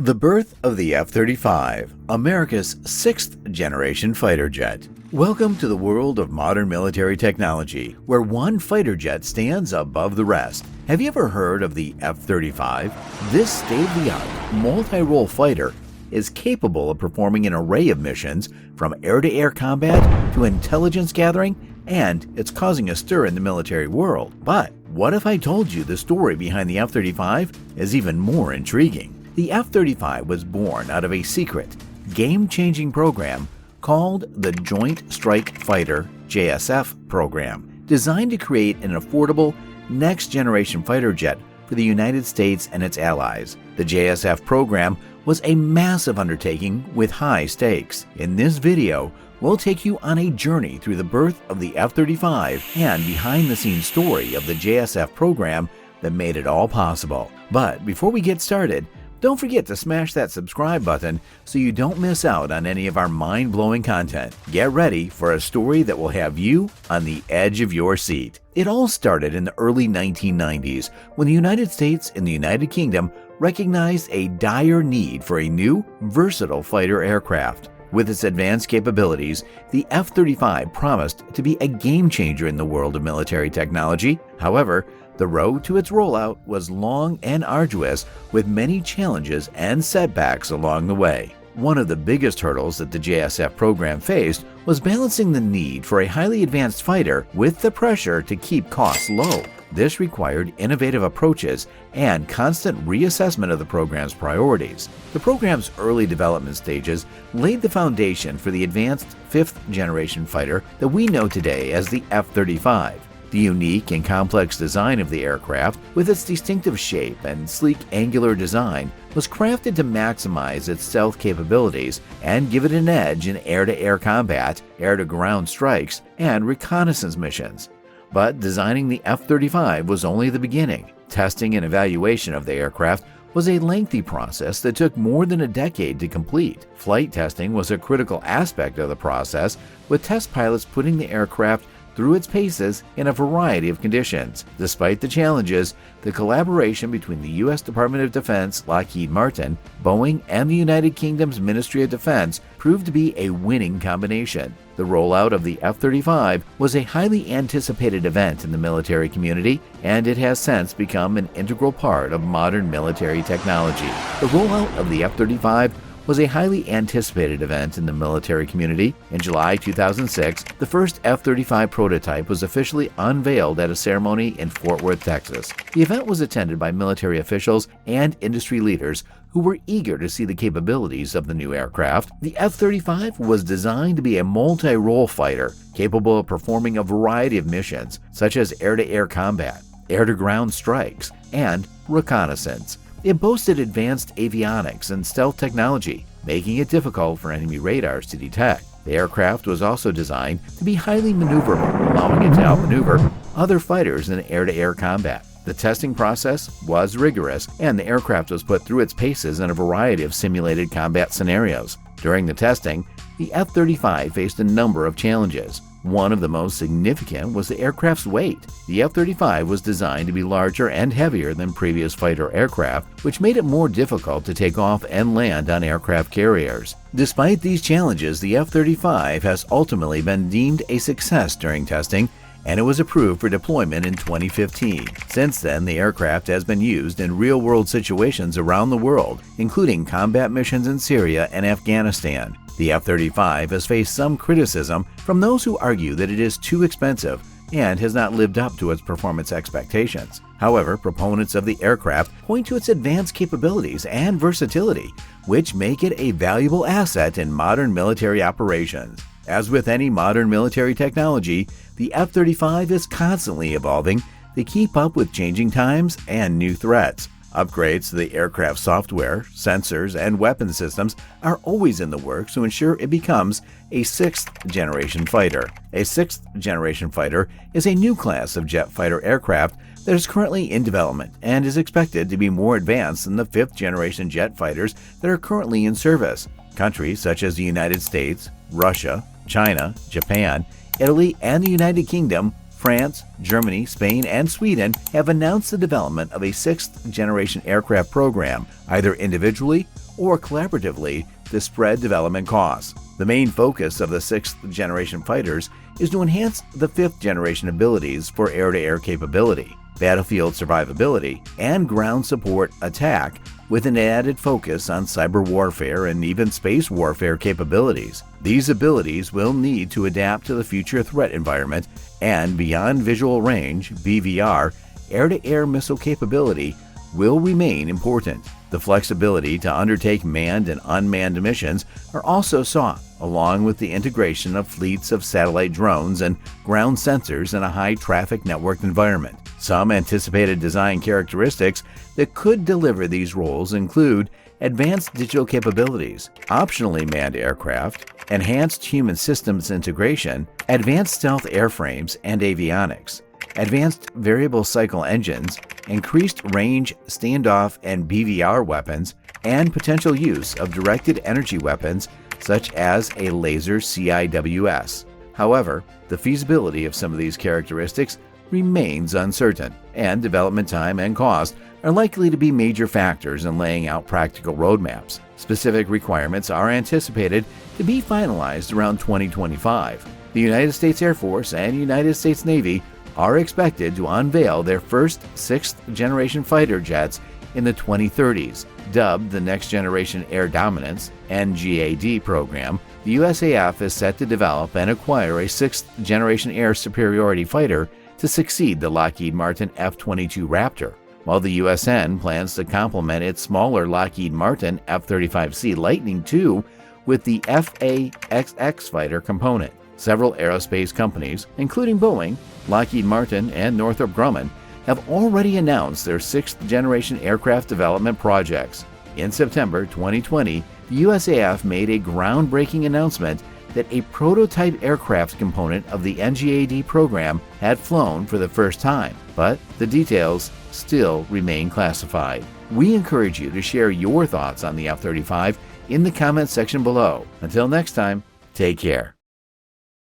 The birth of the F-35, America's sixth-generation fighter jet. Welcome to the world of modern military technology, where one fighter jet stands above the rest. Have you ever heard of the F-35? This state-of-the-art, multi-role fighter is capable of performing an array of missions, from air-to-air combat to intelligence gathering, and it's causing a stir in the military world. But what if I told you the story behind the F-35 is even more intriguing? The F-35 was born out of a secret, game-changing program called the Joint Strike Fighter JSF program, designed to create an affordable, next-generation fighter jet for the United States and its allies. The JSF program was a massive undertaking with high stakes. In this video, we'll take you on a journey through the birth of the F-35 and behind-the-scenes story of the JSF program that made it all possible. But before we get started, don't forget to smash that subscribe button so you don't miss out on any of our mind-blowing content. Get ready for a story that will have you on the edge of your seat. It all started in the early 1990s when the United States and the United Kingdom recognized a dire need for a new, versatile fighter aircraft. With its advanced capabilities, the F-35 promised to be a game-changer in the world of military technology. However, the road to its rollout was long and arduous, with many challenges and setbacks along the way. One of the biggest hurdles that the JSF program faced was balancing the need for a highly advanced fighter with the pressure to keep costs low. This required innovative approaches and constant reassessment of the program's priorities. The program's early development stages laid the foundation for the advanced fifth-generation fighter that we know today as the F-35. The unique and complex design of the aircraft, with its distinctive shape and sleek angular design, was crafted to maximize its stealth capabilities and give it an edge in air-to-air combat, air-to-ground strikes, and reconnaissance missions. But designing the F-35 was only the beginning. Testing and evaluation of the aircraft was a lengthy process that took more than a decade to complete. Flight testing was a critical aspect of the process, with test pilots putting the aircraft through its paces in a variety of conditions. Despite the challenges, the collaboration between the U.S. Department of Defense, Lockheed Martin, Boeing, and the United Kingdom's Ministry of Defense proved to be a winning combination. The rollout of the F-35 was a highly anticipated event in the military community, and it has since become an integral part of modern military technology. The rollout of the F-35 was a highly anticipated event in the military community. In July 2006, the first F-35 prototype was officially unveiled at a ceremony in Fort Worth, Texas. The event was attended by military officials and industry leaders who were eager to see the capabilities of the new aircraft. The F-35 was designed to be a multi-role fighter, capable of performing a variety of missions, such as air-to-air combat, air-to-ground strikes, and reconnaissance. It boasted advanced avionics and stealth technology, making it difficult for enemy radars to detect. The aircraft was also designed to be highly maneuverable, allowing it to outmaneuver other fighters in air-to-air combat. The testing process was rigorous, and the aircraft was put through its paces in a variety of simulated combat scenarios. During the testing, the F-35 faced a number of challenges. One of the most significant was the aircraft's weight. The F-35 was designed to be larger and heavier than previous fighter aircraft, which made it more difficult to take off and land on aircraft carriers. Despite these challenges, the F-35 has ultimately been deemed a success during testing, and it was approved for deployment in 2015. Since then, the aircraft has been used in real-world situations around the world, including combat missions in Syria and Afghanistan. The F-35 has faced some criticism from those who argue that it is too expensive and has not lived up to its performance expectations. However, proponents of the aircraft point to its advanced capabilities and versatility, which make it a valuable asset in modern military operations. As with any modern military technology, the F-35 is constantly evolving to keep up with changing times and new threats. Upgrades to the aircraft software, sensors, and weapon systems are always in the works to ensure it becomes a sixth-generation fighter. A sixth-generation fighter is a new class of jet fighter aircraft that is currently in development and is expected to be more advanced than the fifth-generation jet fighters that are currently in service. Countries such as the United States, Russia, China, Japan, Italy, and the United Kingdom, France, Germany, Spain, and Sweden have announced the development of a sixth-generation aircraft program, either individually or collaboratively to spread development costs. The main focus of the 6th generation fighters is to enhance the 5th generation abilities for air-to-air capability, battlefield survivability, and ground support attack, with an added focus on cyber warfare and even space warfare capabilities. These abilities will need to adapt to the future threat environment, and beyond visual range (BVR), air-to-air missile capability will remain important. The flexibility to undertake manned and unmanned missions are also sought, along with the integration of fleets of satellite drones and ground sensors in a high-traffic networked environment. Some anticipated design characteristics that could deliver these roles include advanced digital capabilities, optionally manned aircraft, enhanced human systems integration, advanced stealth airframes and avionics, advanced variable cycle engines, increased range standoff and BVR weapons, and potential use of directed energy weapons such as a laser CIWS. However, the feasibility of some of these characteristics remains uncertain, and development time and cost are likely to be major factors in laying out practical roadmaps. Specific requirements are anticipated to be finalized around 2025. The United States Air Force and United States Navy are expected to unveil their first 6th generation fighter jets in the 2030s. Dubbed the Next Generation Air Dominance (NGAD) program, the USAF is set to develop and acquire a 6th generation air superiority fighter to succeed the Lockheed Martin F-22 Raptor, while the USN plans to complement its smaller Lockheed Martin F-35C Lightning II with the F/A-XX fighter component. Several aerospace companies, including Boeing, Lockheed Martin, and Northrop Grumman, have already announced their 6th generation aircraft development projects. In September 2020, the USAF made a groundbreaking announcement that a prototype aircraft component of the NGAD program had flown for the first time, but the details still remain classified. We encourage you to share your thoughts on the F-35 in the comments section below. Until next time, take care.